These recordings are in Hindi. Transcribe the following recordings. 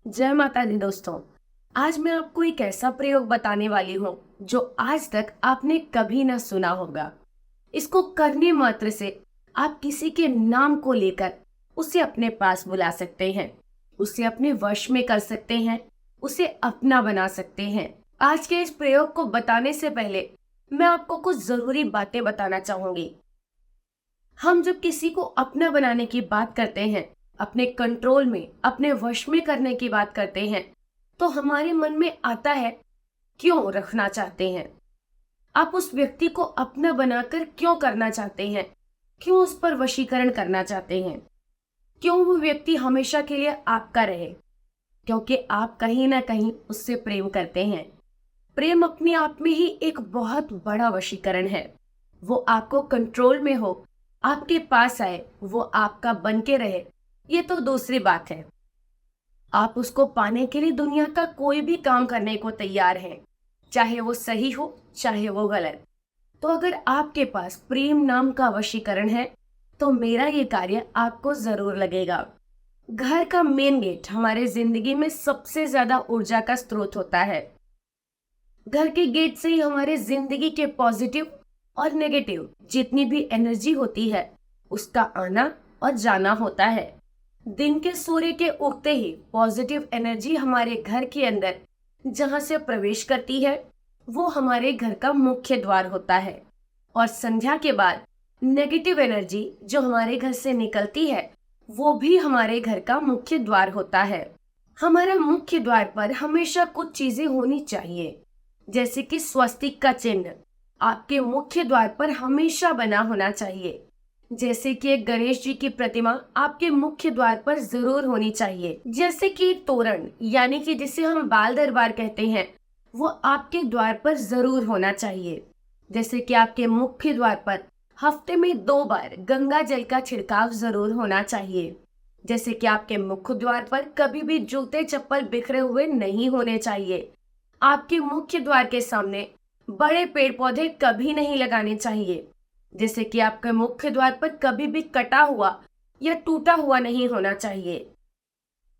जय माता दी दोस्तों। आज मैं आपको एक ऐसा प्रयोग बताने वाली हूँ जो आज तक आपने कभी ना सुना होगा। इसको करने मात्र से आप किसी के नाम को लेकर उसे अपने पास बुला सकते हैं, उसे अपने वश में कर सकते हैं, उसे अपना बना सकते हैं। आज के इस प्रयोग को बताने से पहले मैं आपको कुछ जरूरी बातें बताना चाहूंगी। हम जब किसी को अपना बनाने की बात करते हैं, अपने कंट्रोल में, अपने वश में करने की बात करते हैं, तो हमारे मन में आता है क्यों रखना चाहते हैं। आप उस व्यक्ति को अपना बनाकर क्यों करना चाहते हैं, क्यों उस पर वशीकरण करना चाहते हैं, क्यों वो व्यक्ति हमेशा के लिए आपका रहे। क्योंकि आप कहीं ना कहीं उससे प्रेम करते हैं। प्रेम अपने आप में ही एक बहुत बड़ा वशीकरण है। वो आपको कंट्रोल में हो, आपके पास आए, वो आपका बन के रहे, ये तो दूसरी बात है। आप उसको पाने के लिए दुनिया का कोई भी काम करने को तैयार हैं, चाहे वो सही हो चाहे वो गलत। तो अगर आपके पास प्रेम नाम का वशीकरण है तो मेरा ये कार्य आपको जरूर लगेगा। घर का मेन गेट हमारे जिंदगी में सबसे ज्यादा ऊर्जा का स्रोत होता है। घर के गेट से ही हमारे जिंदगी के पॉजिटिव और नेगेटिव जितनी भी एनर्जी होती है उसका आना और जाना होता है। दिन के सूर्य के उगते ही पॉजिटिव एनर्जी हमारे घर के अंदर जहां से प्रवेश करती है वो हमारे घर का मुख्य द्वार होता है। और संध्या के बाद नेगेटिव एनर्जी जो हमारे घर से निकलती है वो भी हमारे घर का मुख्य द्वार होता है। हमारा मुख्य द्वार पर हमेशा कुछ चीजें होनी चाहिए, जैसे कि स्वस्तिक का चिन्ह आपके मुख्य द्वार पर हमेशा बना होना चाहिए। जैसे कि एक गणेश जी की प्रतिमा आपके मुख्य द्वार पर जरूर होनी चाहिए। जैसे कि तोरण यानी कि जिसे हम बाल दरबार कहते हैं वो आपके द्वार पर जरूर होना चाहिए। जैसे कि आपके मुख्य द्वार पर हफ्ते में 2 बार गंगा जल का छिड़काव जरूर होना चाहिए। जैसे कि आपके मुख्य द्वार पर कभी भी जूते चप्पल बिखरे हुए नहीं होने चाहिए। आपके मुख्य द्वार के सामने बड़े पेड़ पौधे कभी नहीं लगाने चाहिए। जैसे कि आपके मुख्य द्वार पर कभी भी कटा हुआ या टूटा हुआ नहीं होना चाहिए।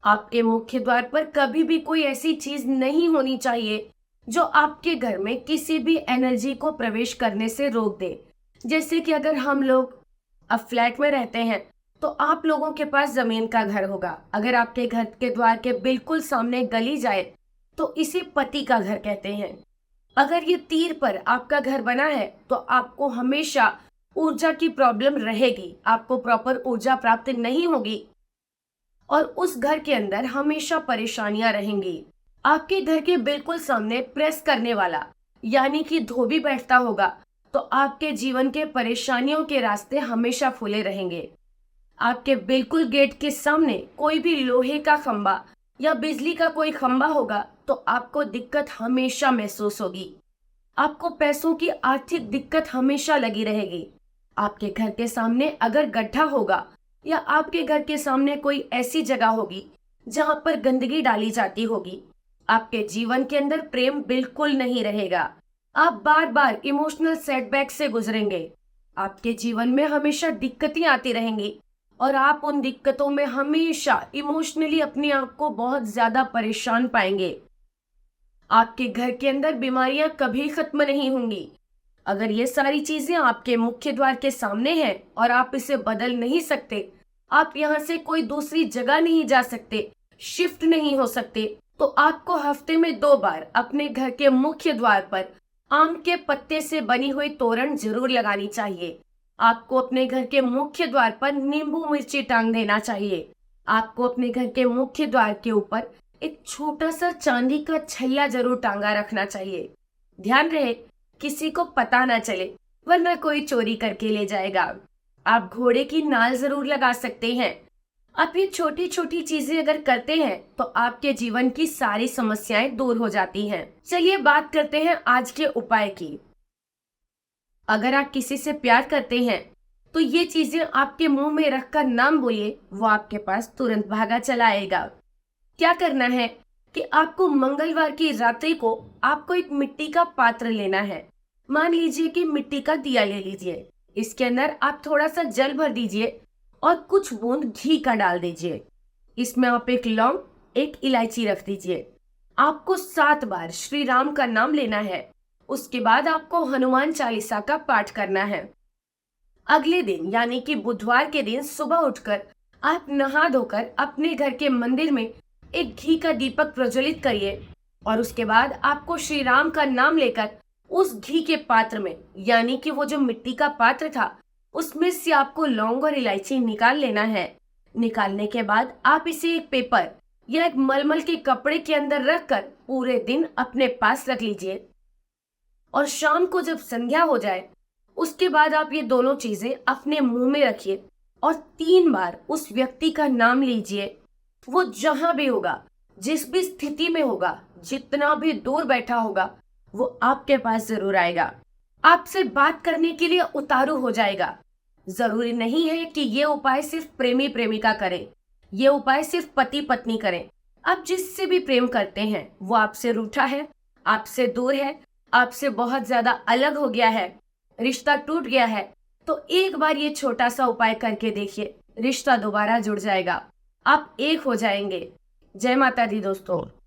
आपके मुख्य द्वार पर कभी भी कोई ऐसी चीज नहीं होनी चाहिए जो आपके घर में किसी भी एनर्जी को प्रवेश करने से रोक दे। जैसे कि अगर हम लोग अब फ्लैट में रहते हैं तो आप लोगों के पास जमीन का घर होगा। अगर आपके घर के द्वार के बिल्कुल सामने गली जाए तो इसे पति का घर कहते हैं। अगर ये तीर पर आपका घर बना है तो आपको हमेशा ऊर्जा की प्रॉब्लम रहेगी, आपको प्रॉपर ऊर्जा प्राप्त नहीं होगी और उस घर के अंदर हमेशा परेशानियां रहेंगी। आपके घर के बिल्कुल सामने प्रेस करने वाला यानी कि धोबी बैठता होगा तो आपके जीवन के परेशानियों के रास्ते हमेशा खुले रहेंगे। आपके बिल्कुल गेट के सामने कोई भी लोहे का खंबा या बिजली का कोई खंबा होगा तो आपको दिक्कत हमेशा महसूस होगी। आपको पैसों की आर्थिक दिक्कत हमेशा लगी रहेगी। आपके घर के सामने अगर गड्ढा होगा या आपके घर के सामने कोई ऐसी जगह होगी जहां पर गंदगी डाली जाती होगी, आपके जीवन के अंदर प्रेम बिल्कुल नहीं रहेगा। आप बार बार इमोशनल सेटबैक से गुजरेंगे। आपके जीवन में हमेशा दिक्कतें आती रहेंगी और आप उन दिक्कतों में हमेशा इमोशनली अपने आप को बहुत ज्यादा परेशान पाएंगे। आपके घर के अंदर बीमारियां कभी खत्म नहीं होंगी। अगर ये सारी चीजें आपके मुख्य द्वार के सामने हैं और आप इसे बदल नहीं सकते, आप यहाँ से कोई दूसरी जगह नहीं जा सकते, शिफ्ट नहीं हो सकते, तो आपको हफ्ते में 2 बार अपने घर के मुख्य द्वार पर आम के पत्ते से बनी हुई तोरण जरूर लगानी चाहिए। आपको अपने घर के मुख्य द्वार पर नींबू मिर्ची टांग देना चाहिए। आपको अपने घर के मुख्य द्वार के ऊपर एक छोटा सा चांदी का छैया जरूर टांगा रखना चाहिए। ध्यान रहे किसी को पता ना चले, वरना कोई चोरी करके ले जाएगा। आप घोड़े की नाल जरूर लगा सकते हैं। आप ये छोटी छोटी चीजें अगर करते हैं तो आपके जीवन की सारी समस्याएं दूर हो जाती हैं। चलिए बात करते हैं आज के उपाय की। अगर आप किसी से प्यार करते हैं तो ये चीजें आपके मुंह में रखकर नाम बोलिए, वो आपके पास तुरंत भागा चला आएगा। क्या करना है कि आपको मंगलवार की रात्रि को आपको एक मिट्टी का पात्र लेना है। मान लीजिए कि मिट्टी का दिया ले लीजिए। इसके अंदर आप थोड़ा सा जल भर दीजिए और कुछ बूंद घी का डाल दीजिए। इसमें आप एक लौंग एक इलायची रख दीजिए। आपको 7 बार श्री राम का नाम लेना है। उसके बाद आपको हनुमान चालीसा का पाठ करना है। अगले दिन यानी कि बुधवार के दिन सुबह उठकर आप नहा धोकर अपने घर के मंदिर में एक घी का दीपक प्रज्वलित करिए और उसके बाद आपको श्री राम का नाम लेकर उस घी के पात्र में यानी कि वो जो मिट्टी का पात्र था उसमें से आपको लौंग और इलायची निकाल लेना है। निकालने के बाद आप इसे एक पेपर या एक मलमल के कपड़े के अंदर रखकर पूरे दिन अपने पास रख लीजिए और शाम को जब संध्या हो जाए उसके बाद आप ये दोनों चीजें अपने मुंह में रखिए और 3 बार उस व्यक्ति का नाम लीजिए। वो जहां भी होगा, जिस भी स्थिति में होगा, जितना भी दूर बैठा होगा, वो आपके पास जरूर आएगा। आपसे बात करने के लिए उतारू हो जाएगा। जरूरी नहीं है कि ये उपाय सिर्फ प्रेमी प्रेमिका करें, ये उपाय सिर्फ पति पत्नी करें। आप जिससे भी प्रेम करते हैं वो आपसे रूठा है, आपसे दूर है, आपसे बहुत ज्यादा अलग हो गया है, रिश्ता टूट गया है, तो एक बार ये छोटा सा उपाय करके देखिए, रिश्ता दोबारा जुड़ जाएगा, आप एक हो जाएंगे। जय माता दी दोस्तों।